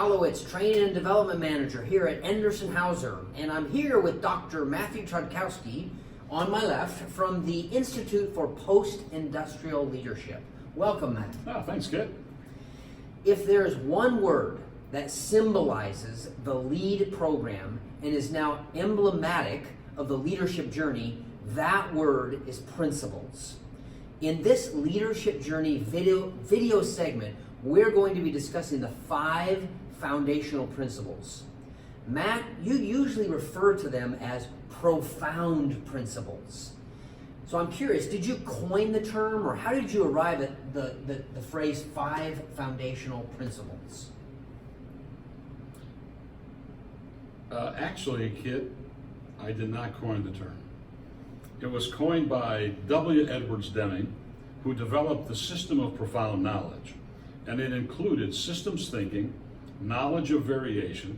Halowitz, Training and Development Manager here at Anderson Hauser, and I'm here with Dr. Matthew Trudkowski on my left from the Institute for Post-Industrial Leadership. Welcome, Matt. Oh, thanks, Kit. If there's one word that symbolizes the LEAD program and is now emblematic of the leadership journey, that word is principles. In this leadership journey video segment, we're going to be discussing the 5 foundational principles. Matt, you usually refer to them as profound principles. So I'm curious, did you coin the term, or how did you arrive at the phrase 5 foundational principles? Actually, Kit, I did not coin the term. It was coined by W. Edwards Deming, who developed the system of profound knowledge, and it included systems thinking, knowledge of variation,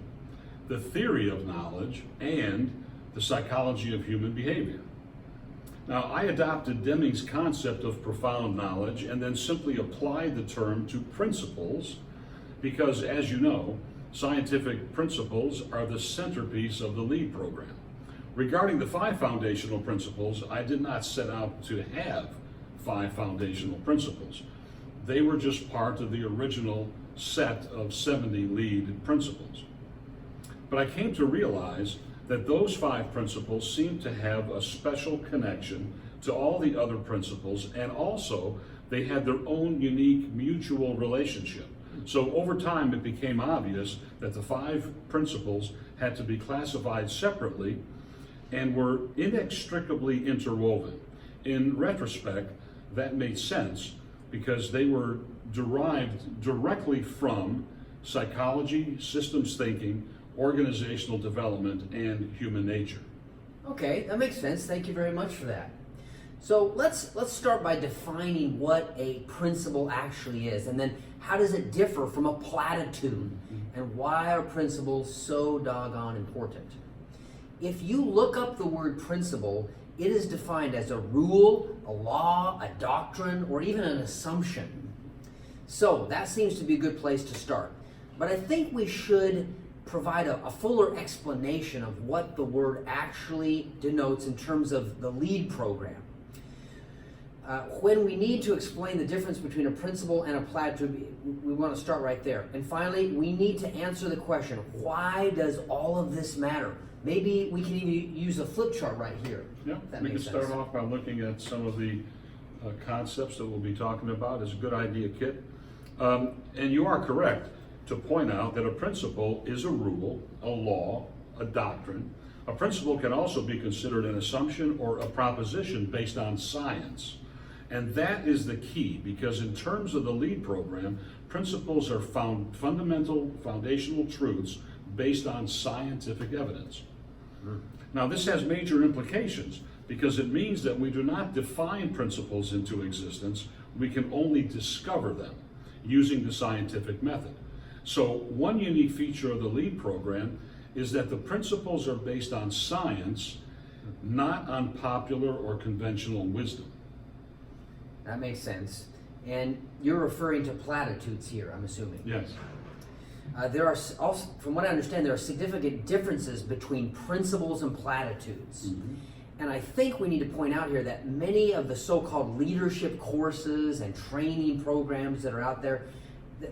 the theory of knowledge, and the psychology of human behavior. Now, I adopted Deming's concept of profound knowledge and then simply applied the term to principles because, as you know, scientific principles are the centerpiece of the LEAD program. Regarding the 5 foundational principles, I did not set out to have 5 foundational principles. They were just part of the original set of 70 LEAD principles. But I came to realize that those 5 principles seem to have a special connection to all the other principles, and also they had their own unique mutual relationship. So over time it became obvious that the 5 principles had to be classified separately and were inextricably interwoven. In retrospect, that made sense because they were derived directly from psychology, systems thinking, organizational development, and human nature. Okay, that makes sense. Thank you very much for that. So let's start by defining what a principle actually is, and then how does it differ from a platitude, and why are principles so doggone important? If you look up the word principle, it is defined as a rule, a law, a doctrine, or even an assumption. So that seems to be a good place to start. But I think we should provide a fuller explanation of what the word actually denotes in terms of the LEAD program. When we need to explain the difference between a principle and a platitude, we want to start right there. And finally, we need to answer the question, why does all of this matter? Maybe we can even use a flip chart right here. Yeah, we can start off by looking at some of the concepts that we'll be talking about. It's a good idea, Kit. And you are correct to point out that a principle is a rule, a law, a doctrine. A principle can also be considered an assumption or a proposition based on science. And that is the key, because in terms of the LEAD program, principles are fundamental, foundational truths based on scientific evidence. Now, this has major implications because it means that we do not define principles into existence, we can only discover them using the scientific method. So one unique feature of the LEAD program is that the principles are based on science, not on popular or conventional wisdom. That makes sense. And you're referring to platitudes here, I'm assuming. Yes. There are also, from what I understand, there are significant differences between principles and platitudes. Mm-hmm. And I think we need to point out here that many of the so-called leadership courses and training programs that are out there,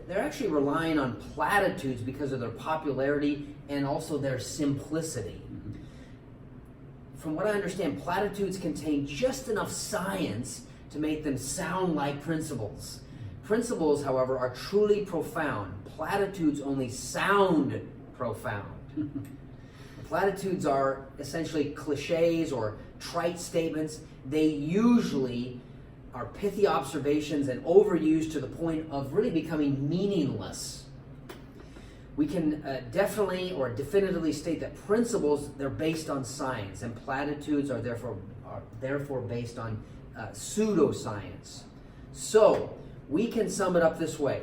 they're actually relying on platitudes because of their popularity and also their simplicity. Mm-hmm. From what I understand, platitudes contain just enough science to make them sound like principles. Principles, however, are truly profound. Platitudes only sound profound. Platitudes are essentially cliches or trite statements. They usually are pithy observations and overused to the point of really becoming meaningless. We can definitely or definitively state that principles, they're based on science, and platitudes are therefore based on pseudoscience. So we can sum it up this way.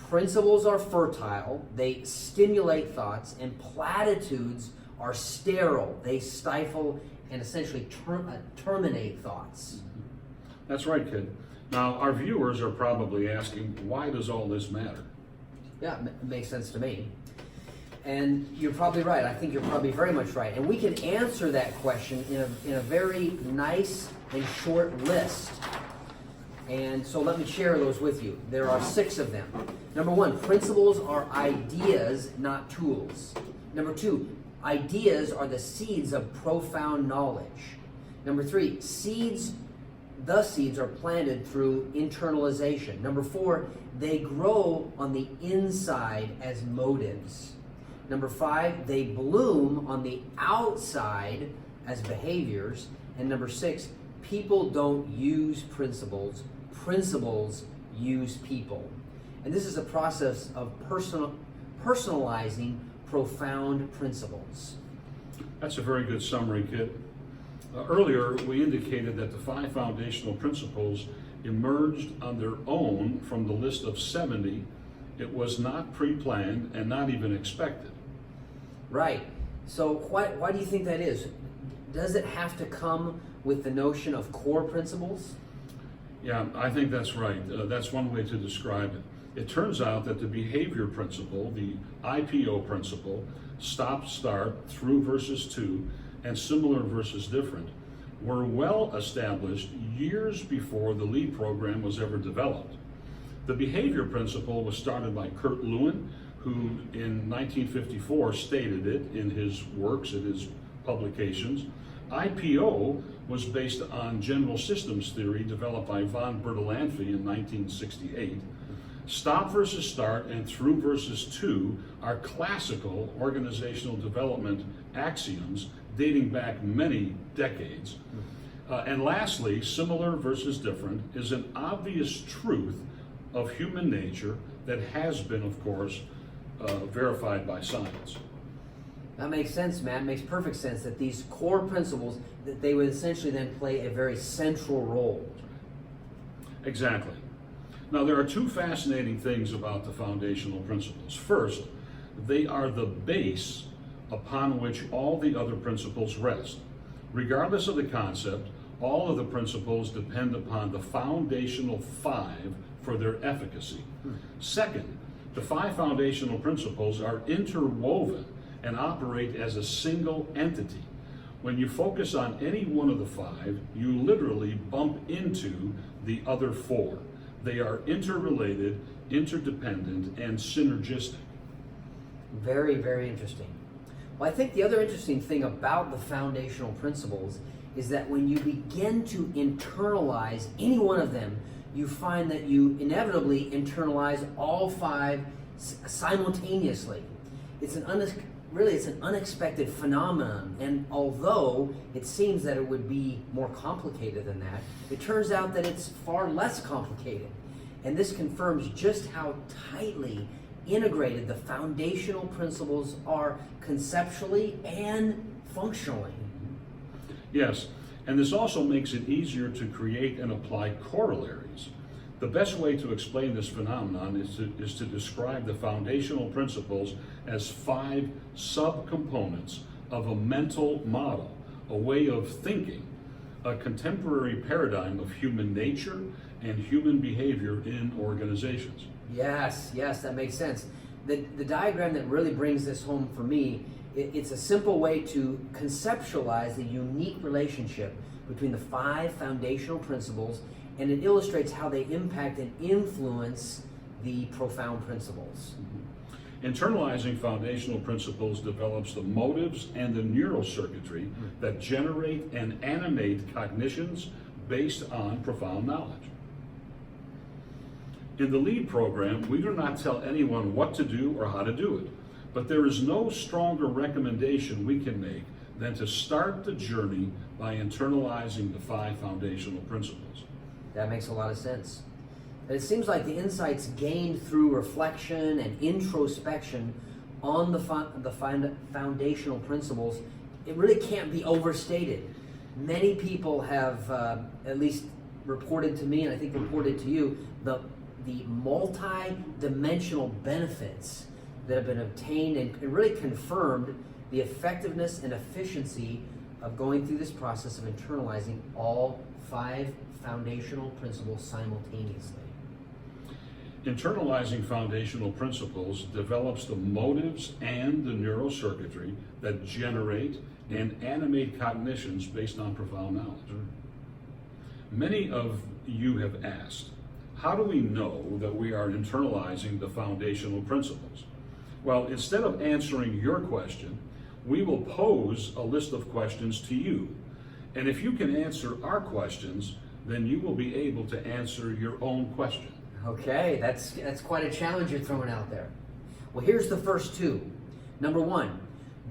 Principles are fertile, they stimulate thoughts, and platitudes are sterile. They stifle and essentially terminate thoughts. That's right, kid. Now, our viewers are probably asking, why does all this matter? Yeah, it makes sense to me. And you're probably right. I think you're probably very much right. And we can answer that question in a very nice and short list. And so let me share those with you. There are 6 of them. Number 1, principles are ideas, not tools. Number 2, ideas are the seeds of profound knowledge. Number 3, the seeds are planted through internalization. Number 4, they grow on the inside as motives. Number 5, they bloom on the outside as behaviors. And number 6, people don't use principles. Principles use people. And this is a process of personalizing profound principles. That's a very good summary, Kit. Earlier, we indicated that the 5 foundational principles emerged on their own from the list of 70. It was not pre-planned and not even expected. Right. So why do you think that is? Does it have to come with the notion of core principles? Yeah, I think that's right. That's one way to describe it. It turns out that the behavior principle, the IPO principle, stop, start, through versus to, and similar versus different, were well established years before the LEAD program was ever developed. The behavior principle was started by Kurt Lewin, who in 1954 stated it in his works, in his publications. IPO was based on general systems theory developed by von Bertalanffy in 1968. Stop versus start and through versus to are classical organizational development axioms dating back many decades. And lastly, similar versus different is an obvious truth of human nature that has been, of course, verified by science. That makes sense, Matt. It makes perfect sense that these core principles, that they would essentially then play a very central role. Exactly. Now, there are 2 fascinating things about the foundational principles. First, they are the base upon which all the other principles rest. Regardless of the concept, all of the principles depend upon the foundational 5 for their efficacy. Second, the 5 foundational principles are interwoven and operate as a single entity. When you focus on any one of the 5, you literally bump into the other 4. They are interrelated, interdependent, and synergistic. Very, very interesting. Well, I think the other interesting thing about the foundational principles is that when you begin to internalize any one of them, you find that you inevitably internalize all 5 simultaneously. It's an unexpected phenomenon, and although it seems that it would be more complicated than that, it turns out that it's far less complicated. And this confirms just how tightly integrated the foundational principles are conceptually and functionally. Yes, and this also makes it easier to create and apply corollaries. The best way to explain this phenomenon is to describe the foundational principles as 5 subcomponents of a mental model, a way of thinking, a contemporary paradigm of human nature and human behavior in organizations. Yes, that makes sense. The diagram that really brings this home for me, it's a simple way to conceptualize the unique relationship between the 5 foundational principles, and it illustrates how they impact and influence the profound principles. Internalizing foundational principles develops the motives and the neural circuitry that generate and animate cognitions based on profound knowledge. In the LEAD program, we do not tell anyone what to do or how to do it, but there is no stronger recommendation we can make than to start the journey by internalizing the 5 foundational principles. That makes a lot of sense. And it seems like the insights gained through reflection and introspection on the foundational principles, it really can't be overstated. Many people have at least reported to me, and I think reported to you, the multi-dimensional benefits that have been obtained and really confirmed the effectiveness and efficiency of going through this process of internalizing all 5 foundational principles simultaneously. Internalizing foundational principles develops the motives and the neurocircuitry that generate and animate cognitions based on profound knowledge. Many of you have asked, how do we know that we are internalizing the foundational principles? Well, instead of answering your question, we will pose a list of questions to you. And if you can answer our questions, then you will be able to answer your own question. Okay, that's quite a challenge you're throwing out there. Well, here's the first two. Number one,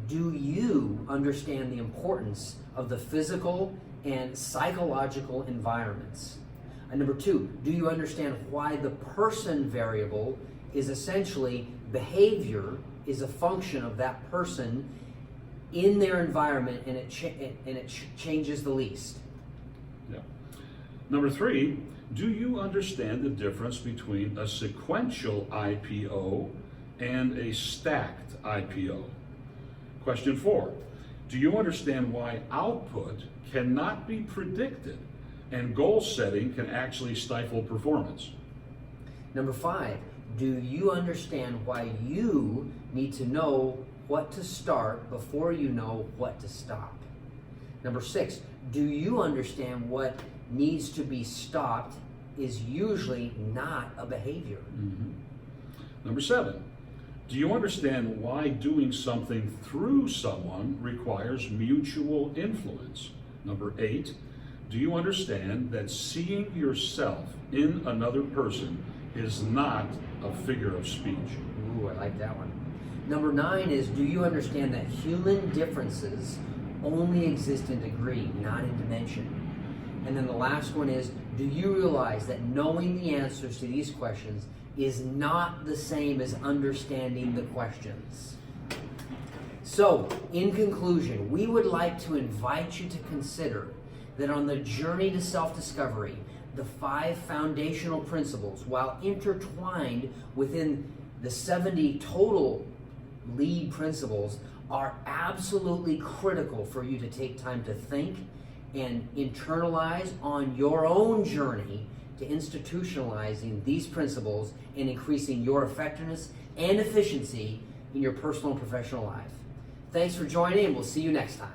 do you understand the importance of the physical and psychological environments? And number two, do you understand why the person variable is essentially behavior is a function of that person in their environment, and it changes the least? Yeah. Number three, do you understand the difference between a sequential IPO and a stacked IPO? Question four, do you understand why output cannot be predicted and goal setting can actually stifle performance? Number five, do you understand why you need to know what to start before you know what to stop? Number six, do you understand what needs to be stopped is usually not a behavior? Mm-hmm. Number seven, do you understand why doing something through someone requires mutual influence? Number eight, do you understand that seeing yourself in another person is not a figure of speech? Ooh, I like that one. Number nine is, do you understand that human differences only exist in degree, not in dimension? And then the last one is, do you realize that knowing the answers to these questions is not the same as understanding the questions? So, in conclusion, we would like to invite you to consider that on the journey to self-discovery, the 5 foundational principles, while intertwined within the 70 total lead principles, are absolutely critical for you to take time to think and internalize on your own journey to institutionalizing these principles and increasing your effectiveness and efficiency in your personal and professional life. Thanks for joining, and we'll see you next time.